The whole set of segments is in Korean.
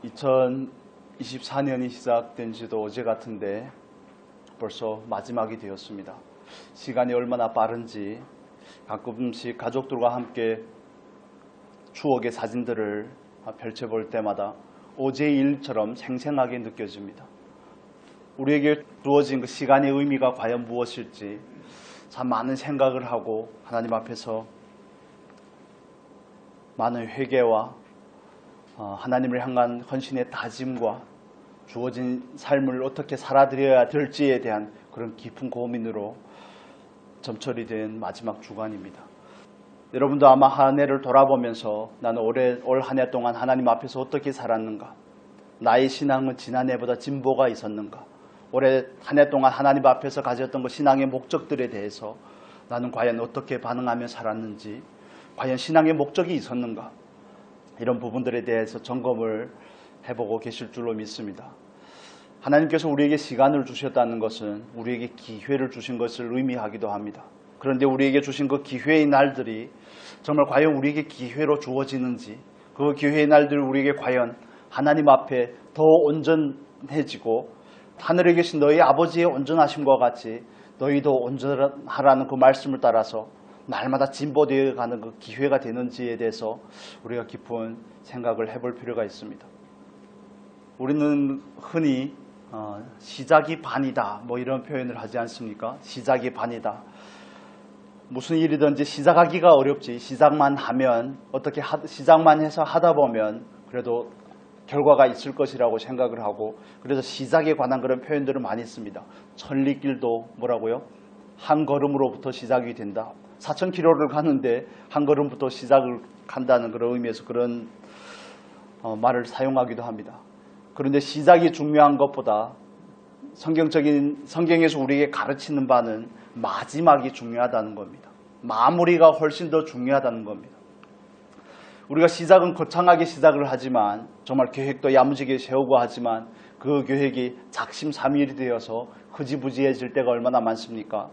2024년이 시작된 지도 어제 같은데 벌써 마지막이 되었습니다. 시간이 얼마나 빠른지 가끔씩 가족들과 함께 추억의 사진들을 펼쳐볼 때마다 어제의 일처럼 생생하게 느껴집니다. 우리에게 주어진 그 시간의 의미가 과연 무엇일지 참 많은 생각을 하고 하나님 앞에서 많은 회개와 하나님을 향한 헌신의 다짐과 주어진 삶을 어떻게 살아드려야 될지에 대한 그런 깊은 고민으로 점철이 된 마지막 주간입니다. 여러분도 아마 한 해를 돌아보면서 나는 올 한 해 동안 하나님 앞에서 어떻게 살았는가, 나의 신앙은 지난해보다 진보가 있었는가, 올해 한 해 동안 하나님 앞에서 가졌던 그 신앙의 목적들에 대해서 나는 과연 어떻게 반응하며 살았는지, 과연 신앙의 목적이 있었는가, 이런 부분들에 대해서 점검을 해보고 계실 줄로 믿습니다. 하나님께서 우리에게 시간을 주셨다는 것은 우리에게 기회를 주신 것을 의미하기도 합니다. 그런데 우리에게 주신 그 기회의 날들이 정말 과연 우리에게 기회로 주어지는지, 그 기회의 날들이 우리에게 과연 하나님 앞에 더 온전해지고 하늘에 계신 너희 아버지의 온전하심과 같이 너희도 온전하라는 그 말씀을 따라서 날마다 진보되어 가는 그 기회가 되는지에 대해서 우리가 깊은 생각을 해볼 필요가 있습니다. 우리는 흔히 시작이 반이다 뭐 이런 표현을 하지 않습니까? 시작이 반이다. 무슨 일이든지 시작하기가 어렵지 시작만 하면 어떻게 시작만 해서 하다 보면 그래도 결과가 있을 것이라고 생각을 하고, 그래서 시작에 관한 그런 표현들을 많이 씁니다. 천리길도 뭐라고요? 한 걸음으로부터 시작이 된다. 4,000km를 가는데 한 걸음부터 시작을 한다는 그런 의미에서 그런 말을 사용하기도 합니다. 그런데 시작이 중요한 것보다 성경에서 우리에게 가르치는 바는 마지막이 중요하다는 겁니다. 마무리가 훨씬 더 중요하다는 겁니다. 우리가 시작은 거창하게 시작을 하지만, 정말 계획도 야무지게 세우고 하지만 그 계획이 작심삼일이 되어서 흐지부지해질 때가 얼마나 많습니까?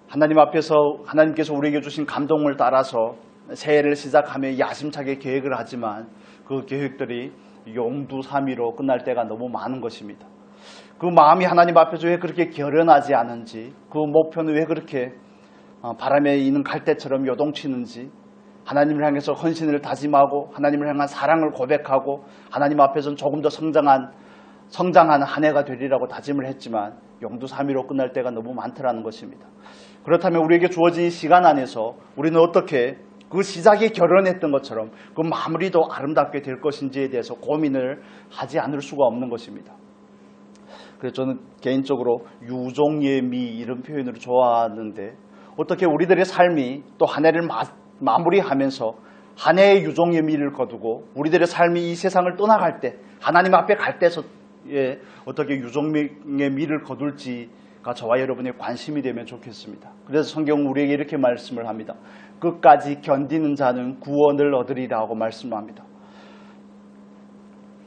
하나님 앞에서 하나님께서 우리에게 주신 감동을 따라서 새해를 시작하며 야심차게 계획을 하지만 그 계획들이 용두사미로 끝날 때가 너무 많은 것입니다. 그 마음이 하나님 앞에서 왜 그렇게 결연하지 않은지, 그 목표는 왜 그렇게 바람에 있는 갈대처럼 요동치는지, 하나님을 향해서 헌신을 다짐하고 하나님을 향한 사랑을 고백하고 하나님 앞에서는 조금 더 성장하는 한 해가 되리라고 다짐을 했지만 용두사미로 끝날 때가 너무 많더라는 것입니다. 그렇다면 우리에게 주어진 시간 안에서 우리는 어떻게 그 시작이 결연했던 것처럼 그 마무리도 아름답게 될 것인지에 대해서 고민을 하지 않을 수가 없는 것입니다. 그래서 저는 개인적으로 유종의 미 이런 표현을 좋아하는데, 어떻게 우리들의 삶이 또 한 해를 마무리하면서 한 해의 유종의 미를 거두고 우리들의 삶이 이 세상을 떠나갈 때 하나님 앞에 갈 때서 어떻게 유종의 미를 거둘지가 저와 여러분의 관심이 되면 좋겠습니다. 그래서 성경은 우리에게 이렇게 말씀을 합니다. 끝까지 견디는 자는 구원을 얻으리라 하고 말씀합니다.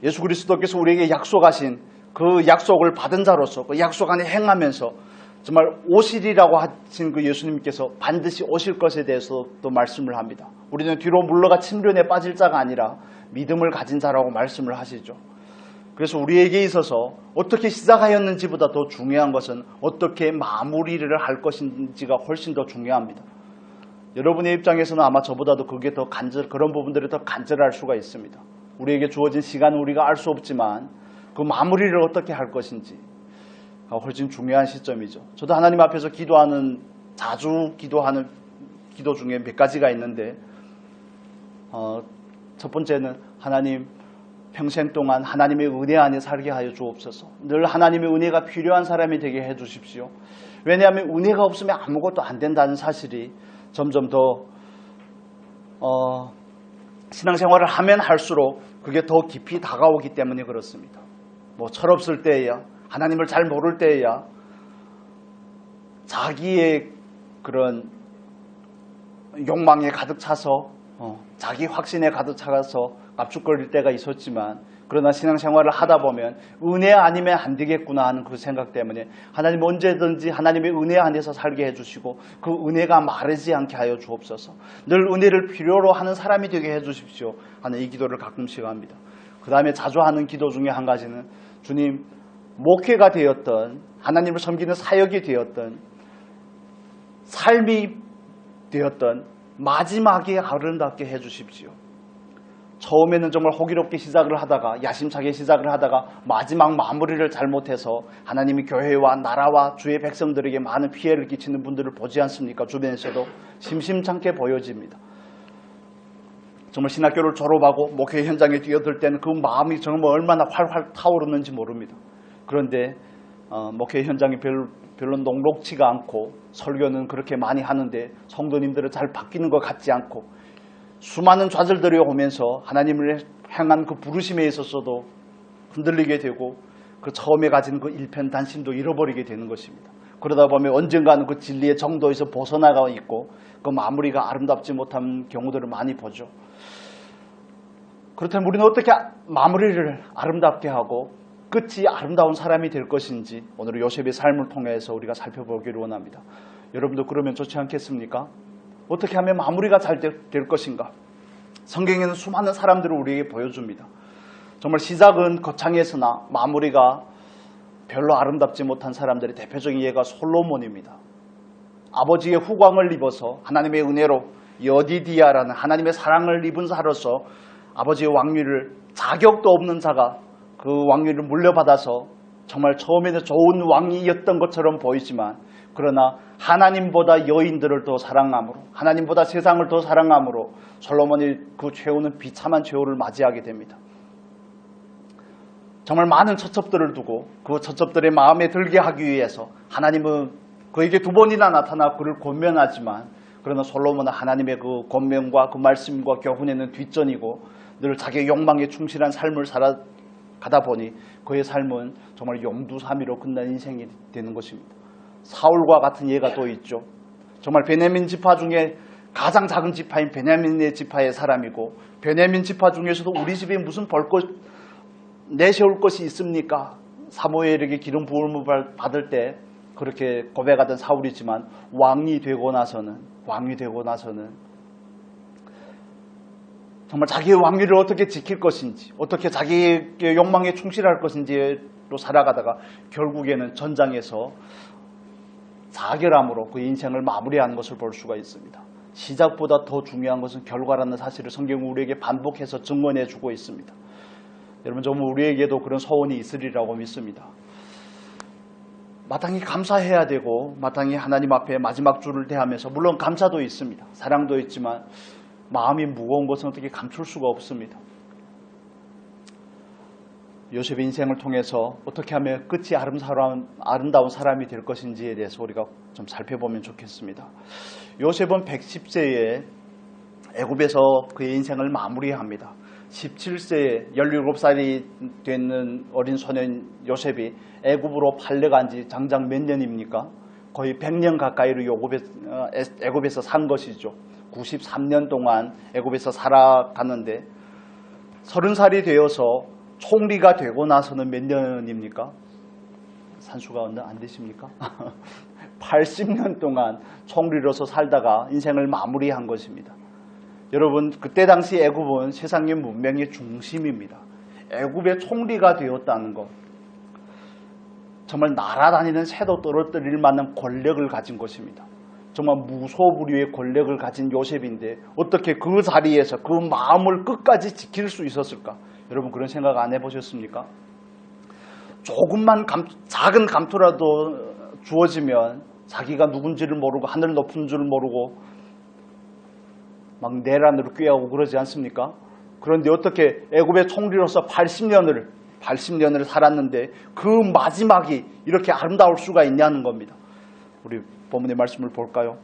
예수 그리스도께서 우리에게 약속하신 그 약속을 받은 자로서 그 약속 안에 행하면서 정말 오시리라고 하신 그 예수님께서 반드시 오실 것에 대해서도 말씀을 합니다. 우리는 뒤로 물러가 침륜에 빠질 자가 아니라 믿음을 가진 자라고 말씀을 하시죠. 그래서 우리에게 있어서 어떻게 시작하였는지보다 더 중요한 것은 어떻게 마무리를 할 것인지가 훨씬 더 중요합니다. 여러분의 입장에서는 아마 저보다도 그게 더 그런 부분들이 더 간절할 수가 있습니다. 우리에게 주어진 시간은 우리가 알 수 없지만 그 마무리를 어떻게 할 것인지 훨씬 중요한 시점이죠. 저도 하나님 앞에서 자주 기도하는 기도 중에 몇 가지가 있는데, 첫 번째는 하나님, 평생 동안 하나님의 은혜 안에 살게 하여 주옵소서. 늘 하나님의 은혜가 필요한 사람이 되게 해 주십시오. 왜냐하면 은혜가 없으면 아무것도 안 된다는 사실이 점점 더 신앙생활을 하면 할수록 그게 더 깊이 다가오기 때문에 그렇습니다. 뭐 철없을 때야, 하나님을 잘 모를 때야 자기의 그런 욕망에 가득 차서 자기 확신에 가득 차서 압축거릴 때가 있었지만, 그러나 신앙생활을 하다 보면 은혜 아니면 안 되겠구나 하는 그 생각 때문에 하나님 언제든지 하나님의 은혜 안에서 살게 해주시고 그 은혜가 마르지 않게 하여 주옵소서. 늘 은혜를 필요로 하는 사람이 되게 해주십시오 하는 이 기도를 가끔씩 합니다. 그 다음에 자주 하는 기도 중에 한 가지는 주님, 목회가 되었던 하나님을 섬기는 사역이 되었던 삶이 되었던 마지막에 아름답게 해주십시오. 처음에는 정말 호기롭게 시작을 하다가 야심차게 시작을 하다가 마지막 마무리를 잘못해서 하나님이 교회와 나라와 주의 백성들에게 많은 피해를 끼치는 분들을 보지 않습니까? 주변에서도 심심찮게 보여집니다. 정말 신학교를 졸업하고 목회 현장에 뛰어들 때는 그 마음이 정말 얼마나 활활 타오르는지 모릅니다. 그런데 목회 현장이 별로 녹록지가 않고 설교는 그렇게 많이 하는데 성도님들은 잘 바뀌는 것 같지 않고 수많은 좌절들이 오면서 하나님을 향한 그 부르심에 있어서도 흔들리게 되고 그 처음에 가진 그 일편단심도 잃어버리게 되는 것입니다. 그러다 보면 언젠가는 그 진리의 정도에서 벗어나가 있고 그 마무리가 아름답지 못한 경우들을 많이 보죠. 그렇다면 우리는 어떻게 마무리를 아름답게 하고 끝이 아름다운 사람이 될 것인지 오늘 요셉의 삶을 통해서 우리가 살펴보기를 원합니다. 여러분도 그러면 좋지 않겠습니까? 어떻게 하면 마무리가 잘 될 것인가? 성경에는 수많은 사람들을 우리에게 보여줍니다. 정말 시작은 거창했으나 마무리가 별로 아름답지 못한 사람들의 대표적인 예가 솔로몬입니다. 아버지의 후광을 입어서 하나님의 은혜로 여디디아라는 하나님의 사랑을 입은 자로서 아버지의 왕위를 자격도 없는 자가 그 왕위를 물려받아서 정말 처음에는 좋은 왕이었던 것처럼 보이지만 그러나 하나님보다 여인들을 더 사랑함으로 하나님보다 세상을 더 사랑함으로 솔로몬이 그 최후는 비참한 최후를 맞이하게 됩니다. 정말 많은 처첩들을 두고 그 처첩들의 마음에 들게 하기 위해서 하나님은 그에게 2번이나 나타나 그를 권면하지만 그러나 솔로몬은 하나님의 그 권면과 그 말씀과 교훈에는 뒷전이고 늘 자기의 욕망에 충실한 삶을 살아가다 보니 그의 삶은 정말 용두사미로 끝난 인생이 되는 것입니다. 사울과 같은 예가 또 있죠. 정말 베냐민 지파 중에 가장 작은 지파인 베냐민의 지파의 사람이고 베냐민 지파 중에서도 우리 집에 무슨 벌것 내세울 것이 있습니까? 사무엘에게 기름 부음을 받을 때 그렇게 고백하던 사울이지만 왕이 되고 나서는 정말 자기의 왕위를 어떻게 지킬 것인지 어떻게 자기의 욕망에 충실할 것인지로 살아가다가 결국에는 전장에서 자결함으로 그 인생을 마무리하는 것을 볼 수가 있습니다. 시작보다 더 중요한 것은 결과라는 사실을 성경은 우리에게 반복해서 증언해 주고 있습니다. 여러분 정말 우리에게도 그런 소원이 있으리라고 믿습니다. 마땅히 감사해야 되고 마땅히 하나님 앞에 마지막 줄을 대하면서 물론 감사도 있습니다. 사랑도 있지만 마음이 무거운 것은 어떻게 감출 수가 없습니다. 요셉의 인생을 통해서 어떻게 하면 끝이 아름다운 사람이 될 것인지에 대해서 우리가 좀 살펴보면 좋겠습니다. 요셉은 110세에 애굽에서 그의 인생을 마무리합니다. 17세에 17살이 되는 어린 소년 요셉이 애굽으로 팔려간 지 장장 몇 년입니까? 거의 100년 가까이를 애굽에서 산 것이죠. 93년 동안 애굽에서 살아갔는데 30살이 되어서 총리가 되고 나서는 몇 년입니까? 산수가 안 되십니까? 80년 동안 총리로서 살다가 인생을 마무리한 것입니다. 여러분 그때 당시 애굽은 세상의 문명의 중심입니다. 애굽의 총리가 되었다는 것 정말 날아다니는 새도 떨어뜨릴 만한 권력을 가진 것입니다. 정말 무소불위의 권력을 가진 요셉인데 어떻게 그 자리에서 그 마음을 끝까지 지킬 수 있었을까? 여러분 그런 생각 안 해보셨습니까? 조금만 작은 감투라도 주어지면 자기가 누군지를 모르고 하늘 높은 줄 모르고 막 내란으로 꾀하고 그러지 않습니까? 그런데 어떻게 애굽의 총리로서 80년을 살았는데 그 마지막이 이렇게 아름다울 수가 있냐는 겁니다. 우리 본문의 말씀을 볼까요?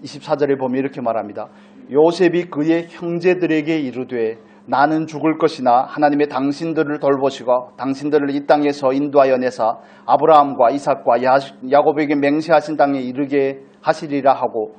24절에 보면 이렇게 말합니다. 요셉이 그의 형제들에게 이르되 나는 죽을 것이나 하나님의 당신들을 돌보시고 당신들을 이 땅에서 인도하여 내사 아브라함과 이삭과 야곱에게 맹세하신 땅에 이르게 하시리라 하고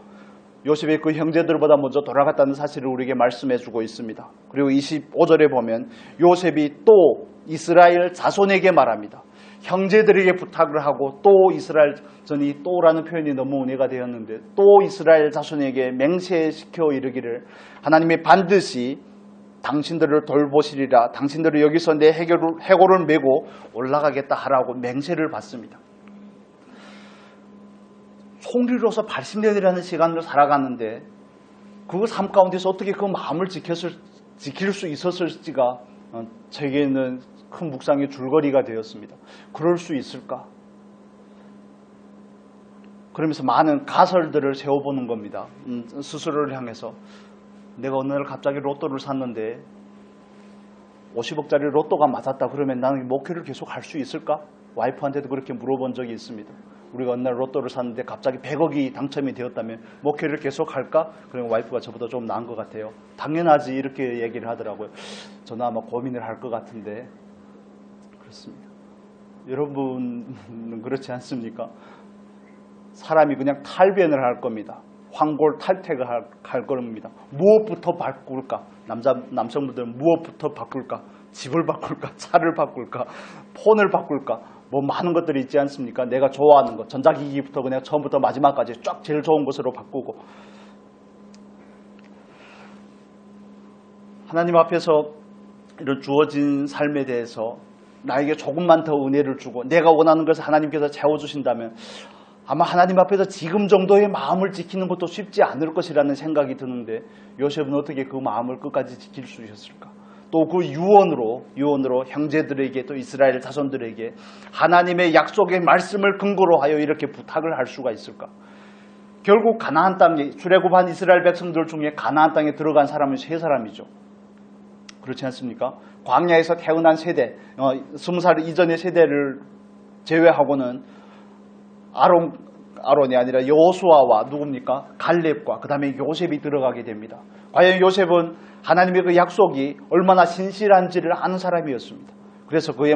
요셉의 그 형제들보다 먼저 돌아갔다는 사실을 우리에게 말씀해 주고 있습니다. 그리고 25절에 보면 요셉이 또 이스라엘 자손에게 말합니다. 형제들에게 부탁을 하고 또 이스라엘 전이 또라는 표현이 너무 은혜가 되었는데 또 이스라엘 자손에게 맹세시켜 이르기를 하나님이 반드시 당신들을 돌보시리라. 당신들이 여기서 내 해골을 메고 올라가겠다 하라고 맹세를 받습니다. 총리로서 80년이라는 시간을 살아갔는데 그 삶 가운데서 어떻게 그 마음을 지킬 수 있었을지가 제게는 큰 묵상의 줄거리가 되었습니다. 그럴 수 있을까? 그러면서 많은 가설들을 세워보는 겁니다. 스스로를 향해서 내가 어느 날 갑자기 로또를 샀는데 50억짜리 로또가 맞았다 그러면 나는 목회를 계속 할 수 있을까? 와이프한테도 그렇게 물어본 적이 있습니다. 우리가 어느 날 로또를 샀는데 갑자기 100억이 당첨이 되었다면 목회를 계속 할까? 그러면 와이프가 저보다 좀 나은 것 같아요. 당연하지 이렇게 얘기를 하더라고요. 저는 아마 고민을 할 것 같은데 그렇습니다. 여러분은 그렇지 않습니까? 사람이 그냥 탈변을 할 겁니다. 황골탈퇴가 할 겁니다. 무엇부터 바꿀까? 남성분들은 무엇부터 바꿀까? 집을 바꿀까? 차를 바꿀까? 폰을 바꿀까? 뭐 많은 것들이 있지 않습니까? 내가 좋아하는 것, 전자기기부터 그냥 처음부터 마지막까지 쫙 제일 좋은 것으로 바꾸고. 하나님 앞에서 이런 주어진 삶에 대해서 나에게 조금만 더 은혜를 주고 내가 원하는 것을 하나님께서 채워주신다면 아마 하나님 앞에서 지금 정도의 마음을 지키는 것도 쉽지 않을 것이라는 생각이 드는데 요셉은 어떻게 그 마음을 끝까지 지킬 수 있었을까? 또 그 유언으로 형제들에게 또 이스라엘 자손들에게 하나님의 약속의 말씀을 근거로 하여 이렇게 부탁을 할 수가 있을까? 결국 가나안 땅에 출애굽한 이스라엘 백성들 중에 가나안 땅에 들어간 사람은 3사람이죠. 그렇지 않습니까? 광야에서 태어난 세대, 20살 이전의 세대를 제외하고는 아론이 아니라 여호수아와 누굽니까? 갈렙과 그 다음에 요셉이 들어가게 됩니다. 과연 요셉은 하나님의 그 약속이 얼마나 신실한지를 아는 사람이었습니다. 그래서 그의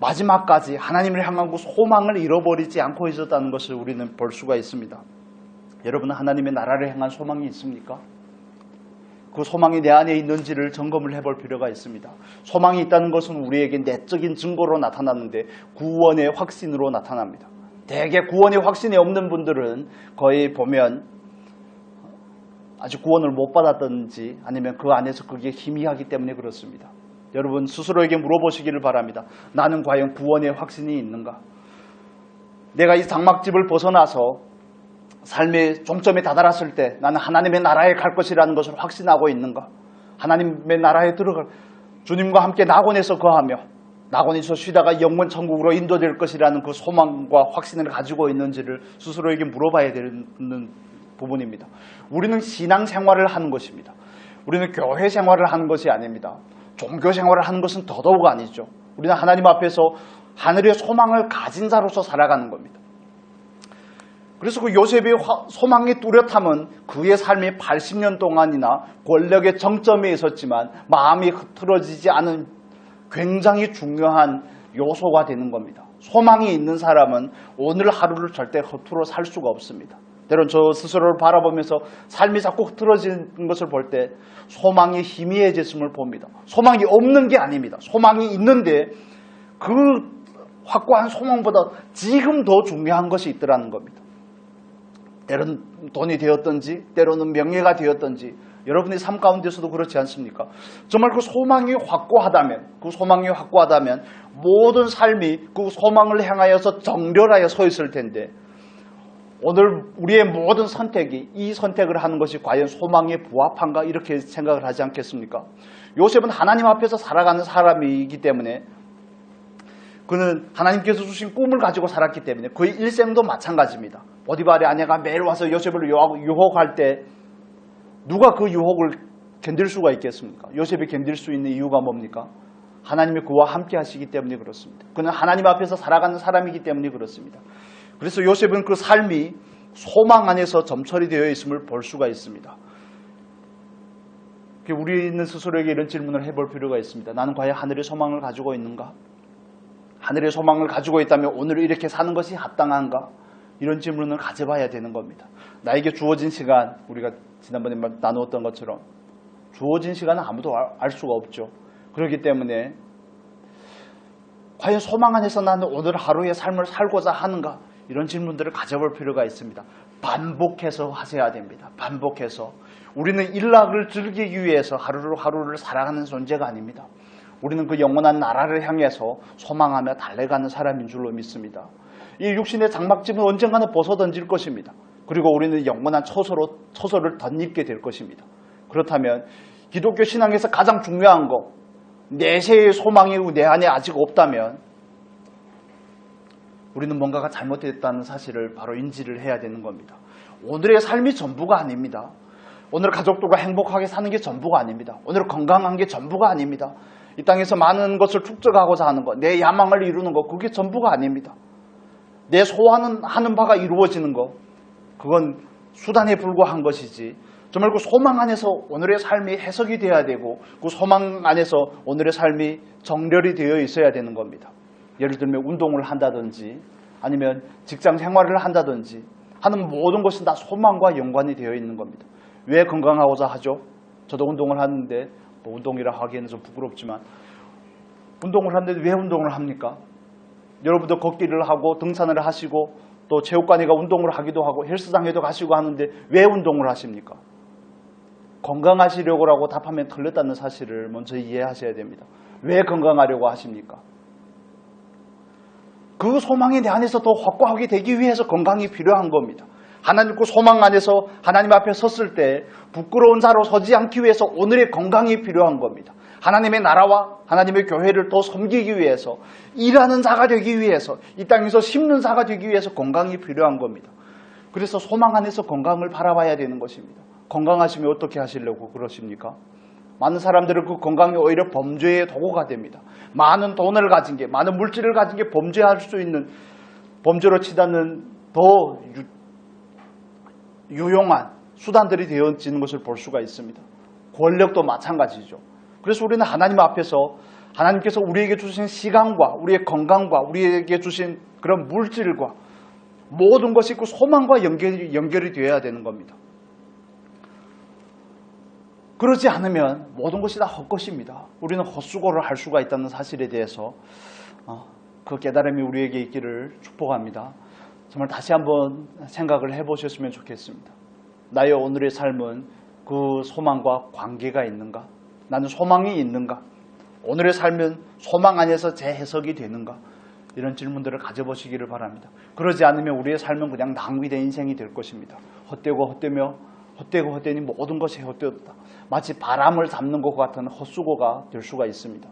마지막까지 하나님을 향한 그 소망을 잃어버리지 않고 있었다는 것을 우리는 볼 수가 있습니다. 여러분은 하나님의 나라를 향한 소망이 있습니까? 그 소망이 내 안에 있는지를 점검을 해볼 필요가 있습니다. 소망이 있다는 것은 우리에게 내적인 증거로 나타나는데 구원의 확신으로 나타납니다. 대개 구원의 확신이 없는 분들은 거의 보면 아직 구원을 못 받았든지 아니면 그 안에서 그게 희미하기 때문에 그렇습니다. 여러분 스스로에게 물어보시기를 바랍니다. 나는 과연 구원의 확신이 있는가? 내가 이 장막집을 벗어나서 삶의 종점에 다다랐을 때 나는 하나님의 나라에 갈 것이라는 것을 확신하고 있는가? 하나님의 나라에 들어갈 주님과 함께 낙원에서 거하며 낙원에서 쉬다가 영원 천국으로 인도될 것이라는 그 소망과 확신을 가지고 있는지를 스스로에게 물어봐야 되는 부분입니다. 우리는 신앙생활을 하는 것입니다. 우리는 교회 생활을 하는 것이 아닙니다. 종교 생활을 하는 것은 더더욱 아니죠. 우리는 하나님 앞에서 하늘의 소망을 가진 자로서 살아가는 겁니다. 그래서 그 요셉의 소망의 뚜렷함은 그의 삶이 80년 동안이나 권력의 정점에 있었지만 마음이 흐트러지지 않은 굉장히 중요한 요소가 되는 겁니다. 소망이 있는 사람은 오늘 하루를 절대 허투루 살 수가 없습니다. 때론 저 스스로를 바라보면서 삶이 자꾸 흐트러지는 것을 볼 때 소망이 희미해졌음을 봅니다. 소망이 없는 게 아닙니다. 소망이 있는데 그 확고한 소망보다 지금 더 중요한 것이 있더라는 겁니다. 때로는 돈이 되었든지 때로는 명예가 되었든지 여러분의 삶 가운데서도 그렇지 않습니까? 정말 그 소망이 확고하다면 모든 삶이 그 소망을 향하여서 정렬하여 서 있을 텐데 오늘 우리의 모든 선택이 이 선택을 하는 것이 과연 소망에 부합한가 이렇게 생각을 하지 않겠습니까? 요셉은 하나님 앞에서 살아가는 사람이기 때문에 그는 하나님께서 주신 꿈을 가지고 살았기 때문에 그의 일생도 마찬가지입니다. 보디발의 아내가 매일 와서 요셉을 유혹할 때 누가 그 유혹을 견딜 수가 있겠습니까? 요셉이 견딜 수 있는 이유가 뭡니까? 하나님이 그와 함께 하시기 때문에 그렇습니다. 그는 하나님 앞에서 살아가는 사람이기 때문에 그렇습니다. 그래서 요셉은 그 삶이 소망 안에서 점철이 되어 있음을 볼 수가 있습니다. 우리는 스스로에게 이런 질문을 해볼 필요가 있습니다. 나는 과연 하늘의 소망을 가지고 있는가? 하늘의 소망을 가지고 있다면 오늘 이렇게 사는 것이 합당한가? 이런 질문을 가져봐야 되는 겁니다. 나에게 주어진 시간, 우리가 지난번에 나누었던 것처럼 주어진 시간은 아무도 알 수가 없죠. 그렇기 때문에 과연 소망 안에서 나는 오늘 하루의 삶을 살고자 하는가? 이런 질문들을 가져볼 필요가 있습니다. 반복해서 하셔야 됩니다. 반복해서. 우리는 일락을 즐기기 위해서 하루를 살아가는 존재가 아닙니다. 우리는 그 영원한 나라를 향해서 소망하며 달려가는 사람인 줄로 믿습니다. 이 육신의 장막집은 언젠가는 벗어던질 것입니다. 그리고 우리는 영원한 처소를 덧입게 될 것입니다. 그렇다면 기독교 신앙에서 가장 중요한 것, 내세의 소망이 내 안에 아직 없다면 우리는 뭔가가 잘못됐다는 사실을 바로 인지를 해야 되는 겁니다. 오늘의 삶이 전부가 아닙니다. 오늘 가족들과 행복하게 사는 게 전부가 아닙니다. 오늘 건강한 게 전부가 아닙니다. 이 땅에서 많은 것을 축적하고자 하는 것, 내 야망을 이루는 것, 그게 전부가 아닙니다. 내 소원하는 바가 이루어지는 것, 그건 수단에 불과한 것이지 정말 그 소망 안에서 오늘의 삶이 해석이 되어야 되고 그 소망 안에서 오늘의 삶이 정렬이 되어 있어야 되는 겁니다. 예를 들면 운동을 한다든지 아니면 직장 생활을 한다든지 하는 모든 것이 다 소망과 연관이 되어 있는 겁니다. 왜 건강하고자 하죠? 저도 운동을 하는데 뭐 운동이라 하기에는 좀 부끄럽지만 운동을 하는데 왜 운동을 합니까? 여러분도 걷기를 하고 등산을 하시고 또 체육관에 가 운동을 하기도 하고 헬스장에도 가시고 하는데 왜 운동을 하십니까? 건강하시려고 답하면 틀렸다는 사실을 먼저 이해하셔야 됩니다. 왜 건강하려고 하십니까? 그 소망이 내 안에서 더 확고하게 되기 위해서 건강이 필요한 겁니다. 하나님 그 소망 안에서 하나님 앞에 섰을 때 부끄러운 자로 서지 않기 위해서 오늘의 건강이 필요한 겁니다. 하나님의 나라와 하나님의 교회를 더 섬기기 위해서 일하는 자가 되기 위해서 이 땅에서 심는 자가 되기 위해서 건강이 필요한 겁니다. 그래서 소망 안에서 건강을 바라봐야 되는 것입니다. 건강하시면 어떻게 하시려고 그러십니까? 많은 사람들은 그 건강이 오히려 범죄의 도구가 됩니다. 많은 돈을 가진 게, 많은 물질을 가진 게 범죄할 수 있는, 범죄로 치닫는 더 유용한 수단들이 되어지는 것을 볼 수가 있습니다. 권력도 마찬가지죠. 그래서 우리는 하나님 앞에서 하나님께서 우리에게 주신 시간과 우리의 건강과 우리에게 주신 그런 물질과 모든 것이 그 소망과 연결이 되어야 되는 겁니다. 그러지 않으면 모든 것이 다 헛것입니다. 우리는 헛수고를 할 수가 있다는 사실에 대해서 그 깨달음이 우리에게 있기를 축복합니다. 정말 다시 한번 생각을 해보셨으면 좋겠습니다. 나의 오늘의 삶은 그 소망과 관계가 있는가? 나는 소망이 있는가? 오늘의 삶은 소망 안에서 재해석이 되는가? 이런 질문들을 가져보시기를 바랍니다. 그러지 않으면 우리의 삶은 그냥 낭비된 인생이 될 것입니다. 헛되고 헛되니 모든 것이 헛되었다. 마치 바람을 잡는 것 같은 헛수고가 될 수가 있습니다.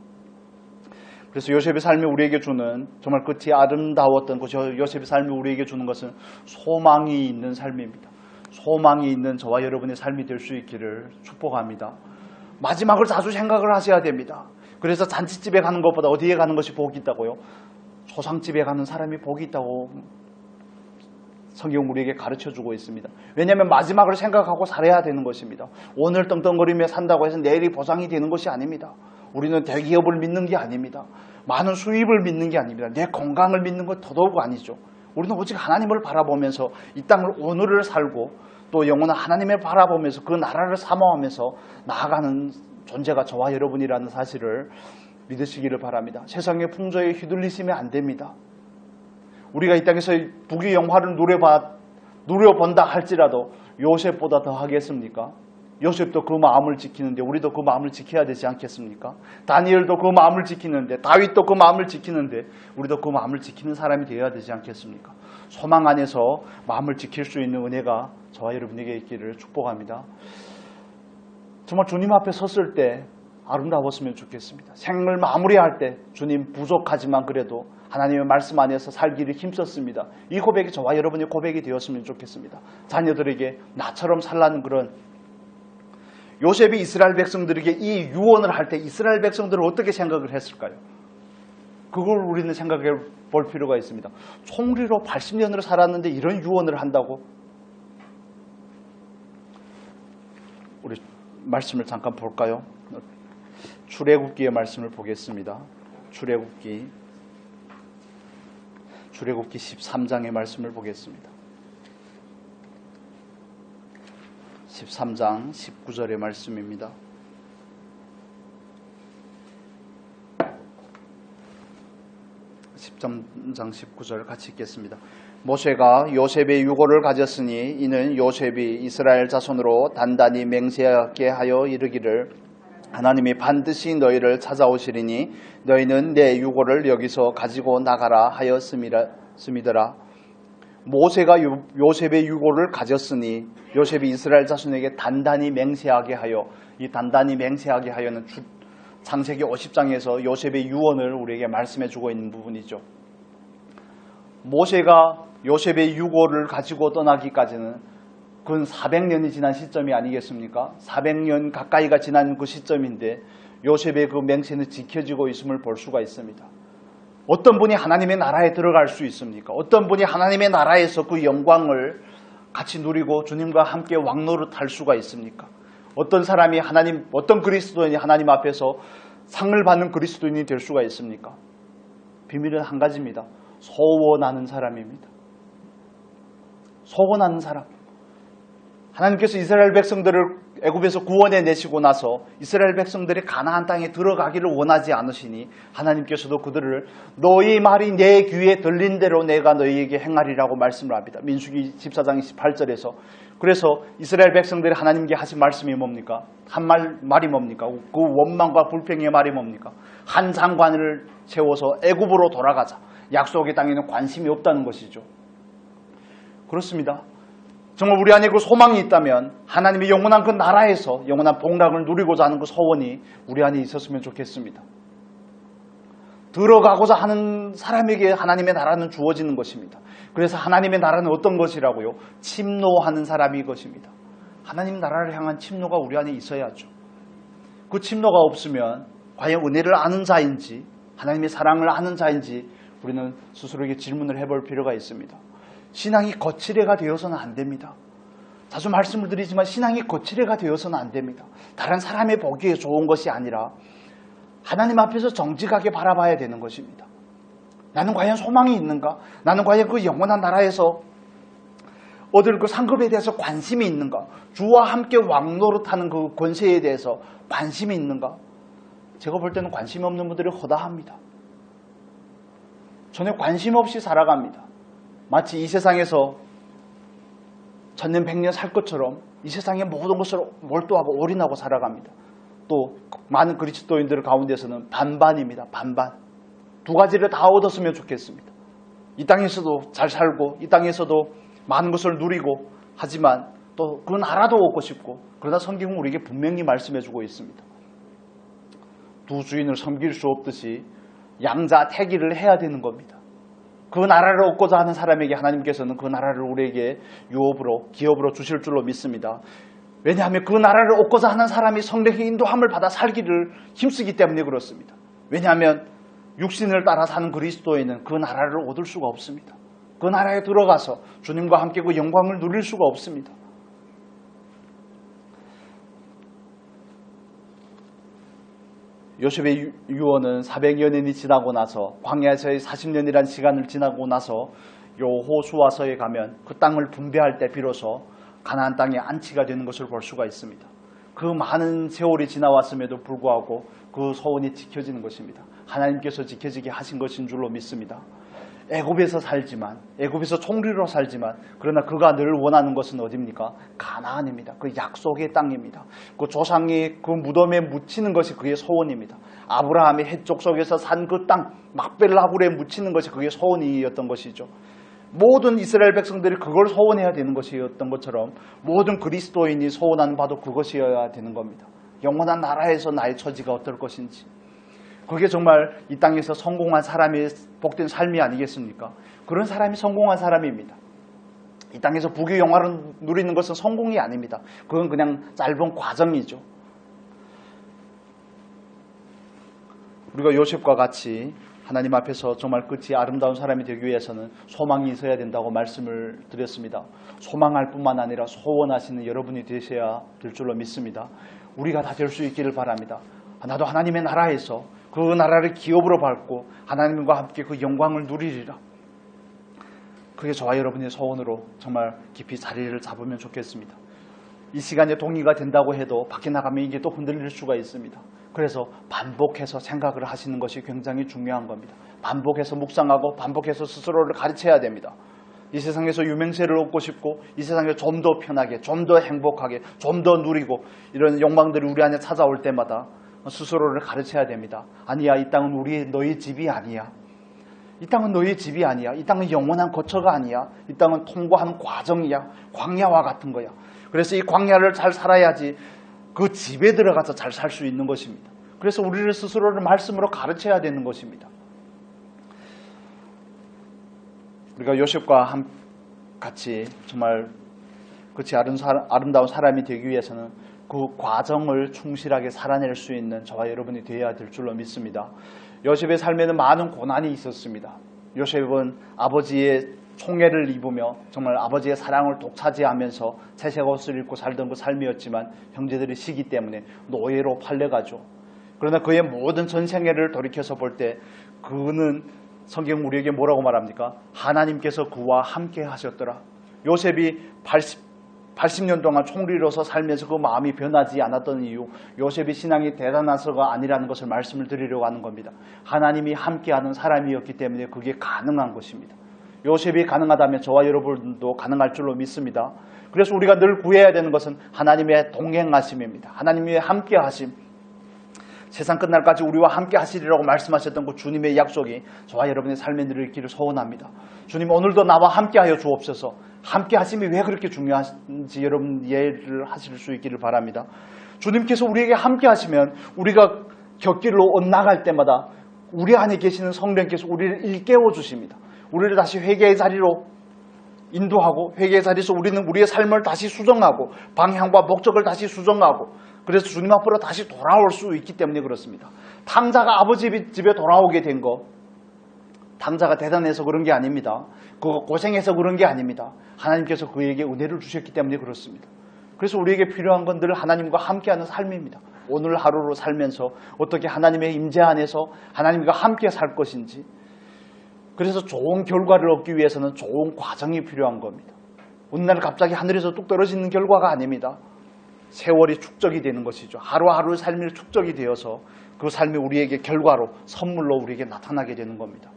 그래서 요셉의 삶이 우리에게 주는 정말 끝이 아름다웠던 그 요셉의 삶이 우리에게 주는 것은 소망이 있는 삶입니다. 소망이 있는 저와 여러분의 삶이 될 수 있기를 축복합니다. 마지막을 자주 생각을 하셔야 됩니다. 그래서 잔치집에 가는 것보다 어디에 가는 것이 복이 있다고요? 초상집에 가는 사람이 복이 있다고 성경 우리에게 가르쳐주고 있습니다. 왜냐하면 마지막을 생각하고 살아야 되는 것입니다. 오늘 떵떵거리며 산다고 해서 내일이 보장이 되는 것이 아닙니다. 우리는 대기업을 믿는 게 아닙니다. 많은 수입을 믿는 게 아닙니다. 내 건강을 믿는 것 더더욱 아니죠. 우리는 오직 하나님을 바라보면서 이 땅을 오늘을 살고 또 영원한 하나님을 바라보면서 그 나라를 사모하면서 나아가는 존재가 저와 여러분이라는 사실을 믿으시기를 바랍니다. 세상의 풍조에 휘둘리시면 안 됩니다. 우리가 이 땅에서 부귀 영화를 누려본다 할지라도 요셉보다 더 하겠습니까? 요셉도 그 마음을 지키는데 우리도 그 마음을 지켜야 되지 않겠습니까? 다니엘도 그 마음을 지키는데 다윗도 그 마음을 지키는데 우리도 그 마음을 지키는 사람이 되어야 되지 않겠습니까? 소망 안에서 마음을 지킬 수 있는 은혜가 저와 여러분에게 있기를 축복합니다. 정말 주님 앞에 섰을 때 아름다웠으면 좋겠습니다. 생을 마무리할 때 주님 부족하지만 그래도 하나님의 말씀 안에서 살기를 힘썼습니다. 이 고백이 저와 여러분의 고백이 되었으면 좋겠습니다. 자녀들에게 나처럼 살라는 그런 요셉이 이스라엘 백성들에게 이 유언을 할 때 이스라엘 백성들은 어떻게 생각을 했을까요? 그걸 우리는 생각해 볼 필요가 있습니다. 총리로 80년을 살았는데 이런 유언을 한다고? 우리 말씀을 잠깐 볼까요? 출애굽기의 말씀을 보겠습니다. 출애굽기 13장의 말씀을 보겠습니다. 13장 19절의 말씀입니다. 10장 19절 같이 읽겠습니다. 모세가 요셉의 유고를 가졌으니 이는 요셉이 이스라엘 자손으로 단단히 맹세하게 하여 이르기를 하나님이 반드시 너희를 찾아오시리니 너희는 내 유고를 여기서 가지고 나가라 하였음이더라. 모세가 요셉의 유고를 가졌으니 요셉이 이스라엘 자손에게 단단히 맹세하게 하여, 이 단단히 맹세하게 하여는 창세기 50장에서 요셉의 유언을 우리에게 말씀해 주고 있는 부분이죠. 모세가 요셉의 유고를 가지고 떠나기까지는 근 400년이 지난 시점이 아니겠습니까? 400년 가까이가 지난 그 시점인데 요셉의 그 맹세는 지켜지고 있음을 볼 수가 있습니다. 어떤 분이 하나님의 나라에 들어갈 수 있습니까? 어떤 분이 하나님의 나라에서 그 영광을 같이 누리고 주님과 함께 왕노릇할 수가 있습니까? 어떤 사람이 어떤 그리스도인이 하나님 앞에서 상을 받는 그리스도인이 될 수가 있습니까? 비밀은 한 가지입니다. 소원하는 사람입니다. 소원하는 사람. 하나님께서 이스라엘 백성들을 애굽에서 구원해 내시고 나서 이스라엘 백성들이 가나안 땅에 들어가기를 원하지 않으시니 하나님께서도 그들을 너희 말이 내 귀에 들린 대로 내가 너희에게 행하리라고 말씀을 합니다. 민수기 14장 28절에서. 그래서 이스라엘 백성들이 하나님께 하신 말씀이 뭡니까? 말이 뭡니까? 그 원망과 불평의 말이 뭡니까? 한 장관을 세워서 애굽으로 돌아가자. 약속의 땅에는 관심이 없다는 것이죠. 그렇습니다. 정말 우리 안에 그 소망이 있다면 하나님의 영원한 그 나라에서 영원한 복락을 누리고자 하는 그 소원이 우리 안에 있었으면 좋겠습니다. 들어가고자 하는 사람에게 하나님의 나라는 주어지는 것입니다. 그래서 하나님의 나라는 어떤 것이라고요? 침노하는 사람이 것입니다. 하나님 나라를 향한 침노가 우리 안에 있어야죠. 그 침노가 없으면 과연 은혜를 아는 자인지 하나님의 사랑을 아는 자인지 우리는 스스로에게 질문을 해볼 필요가 있습니다. 신앙이 거칠애가 되어서는 안 됩니다. 자주 말씀을 드리지만 신앙이 거칠애가 되어서는 안 됩니다. 다른 사람의 보기에 좋은 것이 아니라 하나님 앞에서 정직하게 바라봐야 되는 것입니다. 나는 과연 소망이 있는가? 나는 과연 그 영원한 나라에서 얻을 그 상급에 대해서 관심이 있는가? 주와 함께 왕노릇하는 그 권세에 대해서 관심이 있는가? 제가 볼 때는 관심이 없는 분들이 허다합니다. 전혀 관심 없이 살아갑니다. 마치 이 세상에서 천년 백년 살 것처럼 이 세상의 모든 것을 몰두하고 올인하고 살아갑니다. 또 많은 그리스도인들 가운데서는 반반입니다. 반반. 두 가지를 다 얻었으면 좋겠습니다. 이 땅에서도 잘 살고 이 땅에서도 많은 것을 누리고 하지만 또 그 나라도 얻고 싶고, 그러나 성경은 우리에게 분명히 말씀해주고 있습니다. 두 주인을 섬길 수 없듯이 양자택일을 해야 되는 겁니다. 그 나라를 얻고자 하는 사람에게 하나님께서는 그 나라를 우리에게 유업으로, 기업으로 주실 줄로 믿습니다. 왜냐하면 그 나라를 얻고자 하는 사람이 성령의 인도함을 받아 살기를 힘쓰기 때문에 그렇습니다. 왜냐하면 육신을 따라 사는 그리스도인은 그 나라를 얻을 수가 없습니다. 그 나라에 들어가서 주님과 함께 그 영광을 누릴 수가 없습니다. 요셉의 유언은 400년이 지나고 나서 광야에서의 40년이라는 시간을 지나고 나서 여호수아서에 가면 그 땅을 분배할 때 비로소 가나안 땅에 안치가 되는 것을 볼 수가 있습니다. 그 많은 세월이 지나왔음에도 불구하고 그 소원이 지켜지는 것입니다. 하나님께서 지켜지게 하신 것인 줄로 믿습니다. 애굽에서 살지만, 애굽에서 총리로 살지만, 그러나 그가 늘 원하는 것은 어디입니까? 가나안입니다. 그 약속의 땅입니다. 그 조상이 그 무덤에 묻히는 것이 그의 소원입니다. 아브라함의 헷족 속에서 산 그 땅, 막벨라굴에 묻히는 것이 그의 소원이었던 것이죠. 모든 이스라엘 백성들이 그걸 소원해야 되는 것이었던 것처럼 모든 그리스도인이 소원하는 바도 그것이어야 되는 겁니다. 영원한 나라에서 나의 처지가 어떨 것인지, 그게 정말 이 땅에서 성공한 사람의 복된 삶이 아니겠습니까? 그런 사람이 성공한 사람입니다. 이 땅에서 부귀 영화를 누리는 것은 성공이 아닙니다. 그건 그냥 짧은 과정이죠. 우리가 요셉과 같이 하나님 앞에서 정말 끝이 아름다운 사람이 되기 위해서는 소망이 있어야 된다고 말씀을 드렸습니다. 소망할 뿐만 아니라 소원하시는 여러분이 되셔야 될 줄로 믿습니다. 우리가 다 될 수 있기를 바랍니다. 나도 하나님의 나라에서 그 나라를 기업으로 밟고 하나님과 함께 그 영광을 누리리라. 그게 저와 여러분의 소원으로 정말 깊이 자리를 잡으면 좋겠습니다. 이 시간에 동의가 된다고 해도 밖에 나가면 이게 또 흔들릴 수가 있습니다. 그래서 반복해서 생각을 하시는 것이 굉장히 중요한 겁니다. 반복해서 묵상하고 반복해서 스스로를 가르쳐야 됩니다. 이 세상에서 유명세를 얻고 싶고 이 세상에 좀 더 편하게, 좀 더 행복하게, 좀 더 누리고 이런 욕망들이 우리 안에 찾아올 때마다 스스로를 가르쳐야 됩니다. 아니야, 이 땅은 너희 집이 아니야. 이 땅은 너희 집이 아니야. 이 땅은 영원한 거처가 아니야. 이 땅은 통과하는 과정이야. 광야와 같은 거야. 그래서 이 광야를 잘 살아야지 그 집에 들어가서 잘 살 수 있는 것입니다. 그래서 우리를 스스로를 말씀으로 가르쳐야 되는 것입니다. 우리가 요셉과 같이 정말 그렇지 아름다운 사람이 되기 위해서는 그 과정을 충실하게 살아낼 수 있는 저와 여러분이 되어야 될 줄로 믿습니다. 요셉의 삶에는 많은 고난이 있었습니다. 요셉은 아버지의 총애를 입으며 정말 아버지의 사랑을 독차지하면서 채색 옷을 입고 살던 그 삶이었지만 형제들이 시기 때문에 노예로 팔려가죠. 그러나 그의 모든 전생애를 돌이켜서 볼 때 그는 성경 우리에게 뭐라고 말합니까? 하나님께서 그와 함께 하셨더라. 요셉이 80년 동안 총리로서 살면서 그 마음이 변하지 않았던 이유, 요셉이 신앙이 대단해서가 아니라는 것을 말씀을 드리려고 하는 겁니다. 하나님이 함께하는 사람이었기 때문에 그게 가능한 것입니다. 요셉이 가능하다면 저와 여러분도 가능할 줄로 믿습니다. 그래서 우리가 늘 구해야 되는 것은 하나님의 동행하심입니다. 하나님의 함께하심. 세상 끝날까지 우리와 함께 하시리라고 말씀하셨던 그 주님의 약속이 저와 여러분의 삶에 늘기를 소원합니다. 주님, 오늘도 나와 함께 하여 주옵소서. 함께 하심이 왜 그렇게 중요한지 여러분 이해를 하실 수 있기를 바랍니다. 주님께서 우리에게 함께 하시면 우리가 곁길로 엇나갈 때마다 우리 안에 계시는 성령께서 우리를 일깨워 주십니다. 우리를 다시 회개의 자리로 인도하고 회개의 자리에서 우리는 우리의 삶을 다시 수정하고 방향과 목적을 다시 수정하고 그래서 주님 앞으로 다시 돌아올 수 있기 때문에 그렇습니다. 탕자가 아버지 집에 돌아오게 된 거, 탕자가 대단해서 그런 게 아닙니다. 그거 고생해서 그런 게 아닙니다. 하나님께서 그에게 은혜를 주셨기 때문에 그렇습니다. 그래서 우리에게 필요한 건 늘 하나님과 함께하는 삶입니다. 오늘 하루로 살면서 어떻게 하나님의 임재 안에서 하나님과 함께 살 것인지, 그래서 좋은 결과를 얻기 위해서는 좋은 과정이 필요한 겁니다. 어느 날 갑자기 하늘에서 뚝 떨어지는 결과가 아닙니다. 세월이 축적이 되는 것이죠. 하루하루의 삶이 축적이 되어서 그 삶이 우리에게 결과로 선물로 우리에게 나타나게 되는 겁니다.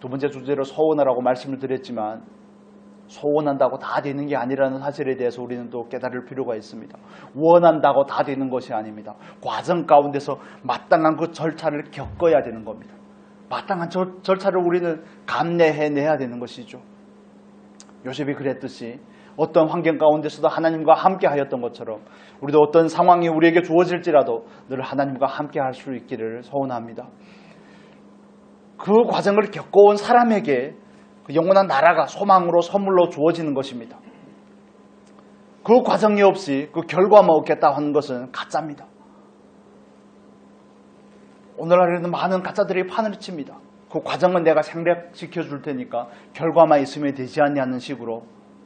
두 번째 주제로 소원하라고 말씀을 드렸지만 소원한다고 다 되는 게 아니라는 사실에 대해서 우리는 또 깨달을 필요가 있습니다. 원한다고 다 되는 것이 아닙니다. 과정 가운데서 마땅한 그 절차를 겪어야 되는 겁니다. 마땅한 절차를 우리는 감내해내야 되는 것이죠. 요셉이 그랬듯이 어떤 환경 가운데서도 하나님과 함께 하였던 것처럼 우리도 어떤 상황이 우리에게 주어질지라도 늘 하나님과 함께 할 수 있기를 소원합니다. 그 과정을 겪어온 사람에게 그 영원한 나라가 소망으로 선물로 주어지는 것입니다. 그 과정이 없이 그 결과만 얻겠다 하는 것은 가짜입니다. 오늘날에는 많은 가짜들이 판을 칩니다. 그 과정은 내가 생략시켜 줄 테니까 결과만 있으면 되지 않냐는 식으로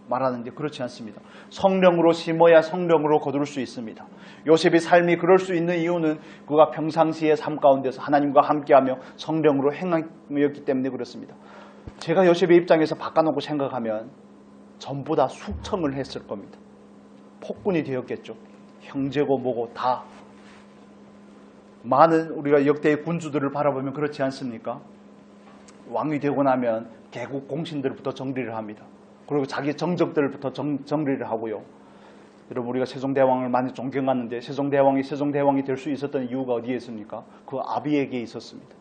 말하는데 그렇지 않습니다. 성령으로 심어야 성령으로 거둘 수 있습니다. 요셉의 삶이 그럴 수 있는 이유는 그가 평상시의 삶 가운데서 하나님과 함께하며 성령으로 행함이었기 때문에 그렇습니다. 제가 요셉의 입장에서 바꿔놓고 생각하면 전부 다 숙청을 했을 겁니다. 폭군이 되었겠죠. 형제고 뭐고 다. 많은 우리가 역대의 군주들을 바라보면 그렇지 않습니까? 왕이 되고 나면 개국 공신들부터 정리를 합니다. 그리고 자기 정적들부터 정리를 하고요. 여러분, 우리가 세종대왕을 많이 존경하는데 세종대왕이 될 수 있었던 이유가 어디에 있습니까? 그 아비에게 있었습니다.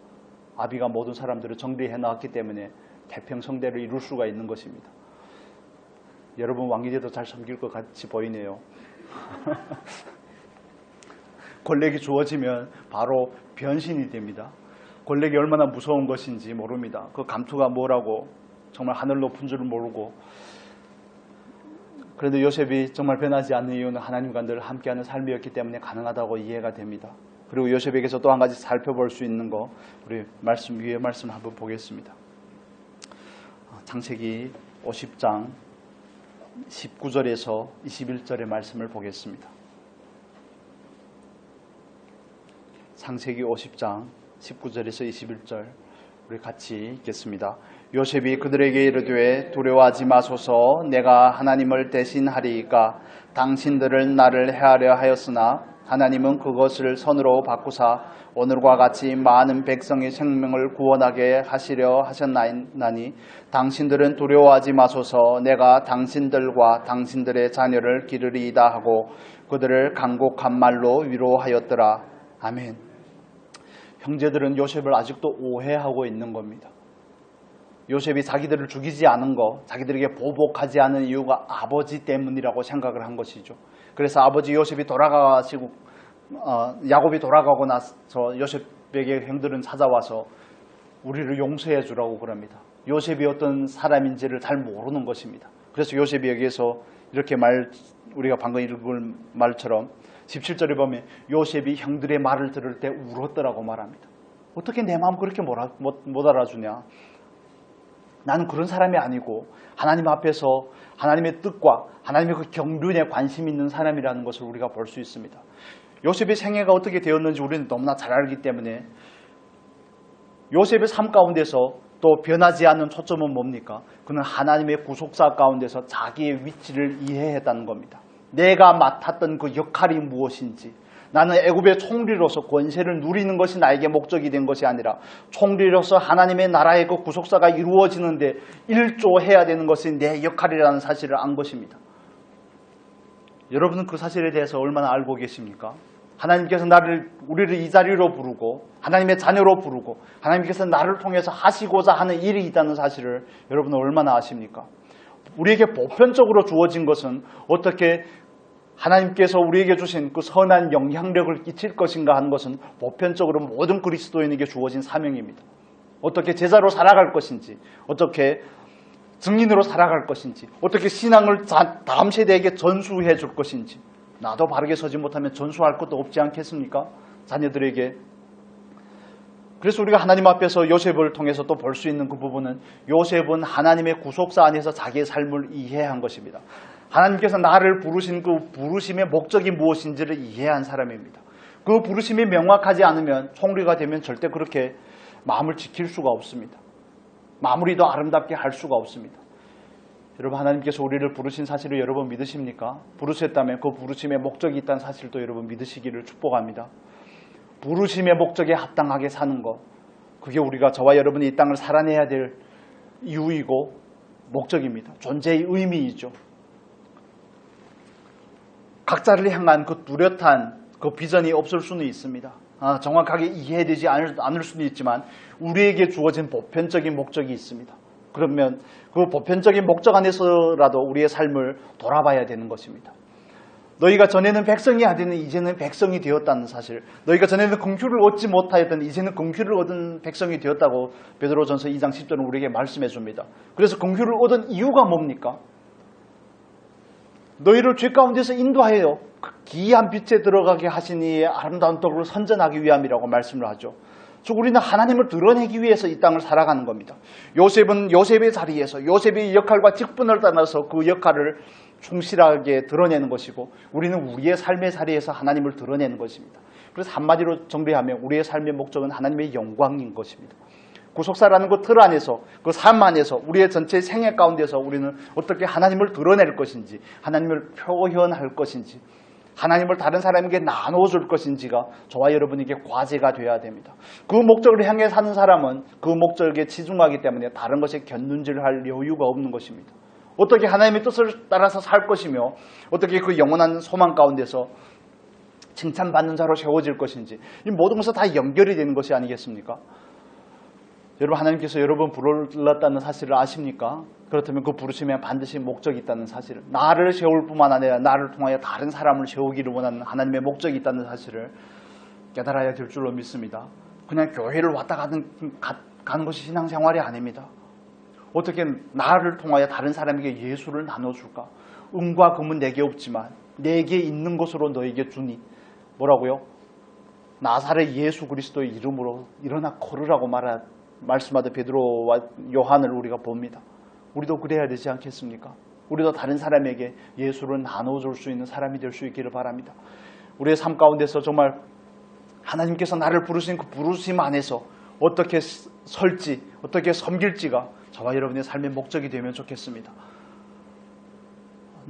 아비가 모든 사람들을 정리해 놨기 때문에 태평성대를 이룰 수가 있는 것입니다. 여러분, 왕이 돼도 잘 섬길 것 같이 보이네요. 권력이 주어지면 바로 변신이 됩니다. 권력이 얼마나 무서운 것인지 모릅니다. 그 감투가 뭐라고 정말 하늘 높은 줄을 모르고. 그런데 요셉이 정말 변하지 않는 이유는 하나님과 늘 함께하는 삶이었기 때문에 가능하다고 이해가 됩니다. 그리고 요셉에게서 또 한 가지 살펴볼 수 있는 거, 우리 위에 말씀 한번 보겠습니다. 창세기 50장 19절에서 21절의 말씀을 보겠습니다. 창세기 50장 19절에서 21절 우리 같이 읽겠습니다. 요셉이 그들에게 이르되 두려워하지 마소서. 내가 하나님을 대신하리이까 당신들은 나를 해하려 하였으나 하나님은 그것을 선으로 바꾸사 오늘과 같이 많은 백성의 생명을 구원하게 하시려 하셨나니 당신들은 두려워하지 마소서. 내가 당신들과 당신들의 자녀를 기르리이다 하고 그들을 간곡한 말로 위로하였더라. 아멘. 형제들은 요셉을 아직도 오해하고 있는 겁니다. 요셉이 자기들을 죽이지 않은 거, 자기들에게 보복하지 않은 이유가 아버지 때문이라고 생각을 한 것이죠. 그래서 아버지 요셉이 돌아가시고 야곱이 돌아가고 나서 요셉에게 형들은 찾아와서 우리를 용서해 주라고 그럽니다. 요셉이 어떤 사람인지를 잘 모르는 것입니다. 그래서 요셉이 여기에서 이렇게 우리가 방금 읽은 말처럼 17절에 보면 요셉이 형들의 말을 들을 때 울었더라고 말합니다. 어떻게 내 마음 그렇게 못 알아주냐. 나는 그런 사람이 아니고 하나님 앞에서 하나님의 뜻과 하나님의 그 경륜에 관심 있는 사람이라는 것을 우리가 볼 수 있습니다. 요셉의 생애가 어떻게 되었는지 우리는 너무나 잘 알기 때문에 요셉의 삶 가운데서 또 변하지 않는 초점은 뭡니까? 그는 하나님의 구속사 가운데서 자기의 위치를 이해했다는 겁니다. 내가 맡았던 그 역할이 무엇인지, 나는 애굽의 총리로서 권세를 누리는 것이 나에게 목적이 된 것이 아니라 총리로서 하나님의 나라의 그 구속사가 이루어지는데 일조해야 되는 것이 내 역할이라는 사실을 안 것입니다. 여러분은 그 사실에 대해서 얼마나 알고 계십니까? 하나님께서 우리를 이 자리로 부르고 하나님의 자녀로 부르고 하나님께서 나를 통해서 하시고자 하는 일이 있다는 사실을 여러분은 얼마나 아십니까? 우리에게 보편적으로 주어진 것은 어떻게 하나님께서 우리에게 주신 그 선한 영향력을 끼칠 것인가 하는 것은 보편적으로 모든 그리스도인에게 주어진 사명입니다. 어떻게 제자로 살아갈 것인지, 어떻게 증인으로 살아갈 것인지, 어떻게 신앙을 다음 세대에게 전수해 줄 것인지, 나도 바르게 서지 못하면 전수할 것도 없지 않겠습니까? 자녀들에게. 그래서 우리가 하나님 앞에서 요셉을 통해서 또 볼 수 있는 그 부분은 요셉은 하나님의 구속사 안에서 자기의 삶을 이해한 것입니다. 하나님께서 나를 부르신 그 부르심의 목적이 무엇인지를 이해한 사람입니다. 그 부르심이 명확하지 않으면 총리가 되면 절대 그렇게 마음을 지킬 수가 없습니다. 마무리도 아름답게 할 수가 없습니다. 여러분, 하나님께서 우리를 부르신 사실을 여러분 믿으십니까? 부르셨다면 그 부르심의 목적이 있다는 사실도 여러분 믿으시기를 축복합니다. 부르심의 목적에 합당하게 사는 것, 그게 우리가 저와 여러분이 이 땅을 살아내야 될 이유이고 목적입니다. 존재의 의미이죠. 각자를 향한 그 뚜렷한 그 비전이 없을 수는 있습니다. 정확하게 이해되지 않을 수는 있지만 우리에게 주어진 보편적인 목적이 있습니다. 그러면 그 보편적인 목적 안에서라도 우리의 삶을 돌아봐야 되는 것입니다. 너희가 전에는 백성이 아니는 이제는 백성이 되었다는 사실, 너희가 전에는 긍휼을 얻지 못하였던 이제는 긍휼을 얻은 백성이 되었다고 베드로전서 2장 10절은 우리에게 말씀해 줍니다. 그래서 긍휼을 얻은 이유가 뭡니까? 너희를 죄 가운데서 인도하여 그 기이한 빛에 들어가게 하신 이의 아름다운 떡을 선전하기 위함이라고 말씀을 하죠. 즉 우리는 하나님을 드러내기 위해서 이 땅을 살아가는 겁니다. 요셉은 요셉의 자리에서 요셉의 역할과 직분을 따라서 그 역할을 충실하게 드러내는 것이고 우리는 우리의 삶의 자리에서 하나님을 드러내는 것입니다. 그래서 한마디로 정리하면 우리의 삶의 목적은 하나님의 영광인 것입니다. 구속사라는 그 틀 안에서, 그 삶 안에서, 우리의 전체 생애 가운데서 우리는 어떻게 하나님을 드러낼 것인지, 하나님을 표현할 것인지, 하나님을 다른 사람에게 나눠줄 것인지가 저와 여러분에게 과제가 되어야 됩니다. 그 목적을 향해 사는 사람은 그 목적에 치중하기 때문에 다른 것에 견눈질할 여유가 없는 것입니다. 어떻게 하나님의 뜻을 따라서 살 것이며 어떻게 그 영원한 소망 가운데서 칭찬받는 자로 세워질 것인지, 이 모든 것은 다 연결이 되는 것이 아니겠습니까? 여러분, 하나님께서 여러분 불렀다는 사실을 아십니까? 그렇다면 그 부르심에 반드시 목적이 있다는 사실을, 나를 세울 뿐만 아니라 나를 통하여 다른 사람을 세우기를 원하는 하나님의 목적이 있다는 사실을 깨달아야 될 줄로 믿습니다. 그냥 교회를 왔다 가는 것이 신앙생활이 아닙니다. 어떻게 나를 통하여 다른 사람에게 예수를 나눠줄까? 은과 금은 내게 없지만 내게 있는 것으로 너에게 주니, 뭐라고요? 나사렛 예수 그리스도의 이름으로 일어나 걸으라고 말씀하던 베드로와 요한을 우리가 봅니다. 우리도 그래야 되지 않겠습니까? 우리도 다른 사람에게 예수를 나눠줄 수 있는 사람이 될 수 있기를 바랍니다. 우리의 삶 가운데서 정말 하나님께서 나를 부르신 그 부르심 안에서 어떻게 설지, 어떻게 섬길지가 저와 여러분의 삶의 목적이 되면 좋겠습니다.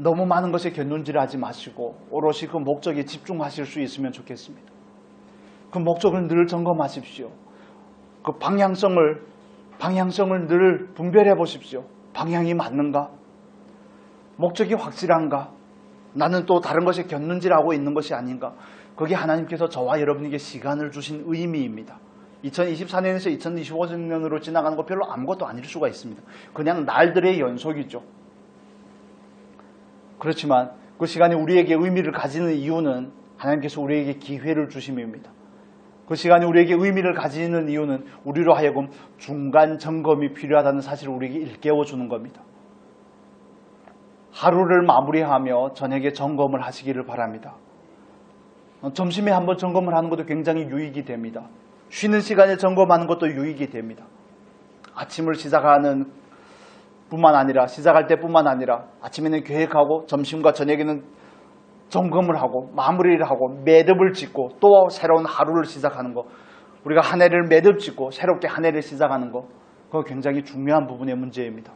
너무 많은 것에 곁눈질하지 마시고 오롯이 그 목적에 집중하실 수 있으면 좋겠습니다. 그 목적을 늘 점검하십시오. 그 방향성을 늘 분별해 보십시오. 방향이 맞는가? 목적이 확실한가? 나는 또 다른 것에 곁눈질하고 있는 것이 아닌가? 그게 하나님께서 저와 여러분에게 시간을 주신 의미입니다. 2024년에서 2025년으로 지나가는 거 별로 아무것도 아닐 수가 있습니다. 그냥 날들의 연속이죠. 그렇지만 그 시간이 우리에게 의미를 가지는 이유는 하나님께서 우리에게 기회를 주심입니다. 그 시간이 우리에게 의미를 가지는 이유는 우리로 하여금 중간 점검이 필요하다는 사실을 우리에게 일깨워 주는 겁니다. 하루를 마무리하며 저녁에 점검을 하시기를 바랍니다. 점심에 한번 점검을 하는 것도 굉장히 유익이 됩니다. 쉬는 시간에 점검하는 것도 유익이 됩니다. 아침을 시작할 때뿐만 아니라 아침에는 계획하고 점심과 저녁에는 점검을 하고 마무리를 하고 매듭을 짓고 또 새로운 하루를 시작하는 것, 우리가 한 해를 매듭 짓고 새롭게 한 해를 시작하는 것, 그거 굉장히 중요한 부분의 문제입니다.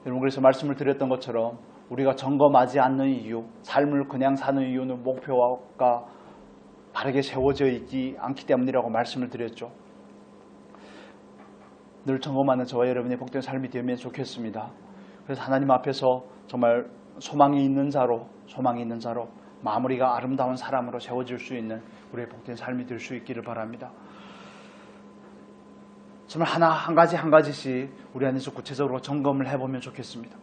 여러분, 그래서 말씀을 드렸던 것처럼 우리가 점검하지 않는 이유, 삶을 그냥 사는 이유는 목표가 바르게 세워져 있지 않기 때문이라고 말씀을 드렸죠. 늘 점검하는 저와 여러분의 복된 삶이 되면 좋겠습니다. 그래서 하나님 앞에서 정말 소망이 있는 자로 마무리가 아름다운 사람으로 세워질 수 있는 우리의 복된 삶이 될 수 있기를 바랍니다. 정말 한 가지씩 우리 안에서 구체적으로 점검을 해보면 좋겠습니다.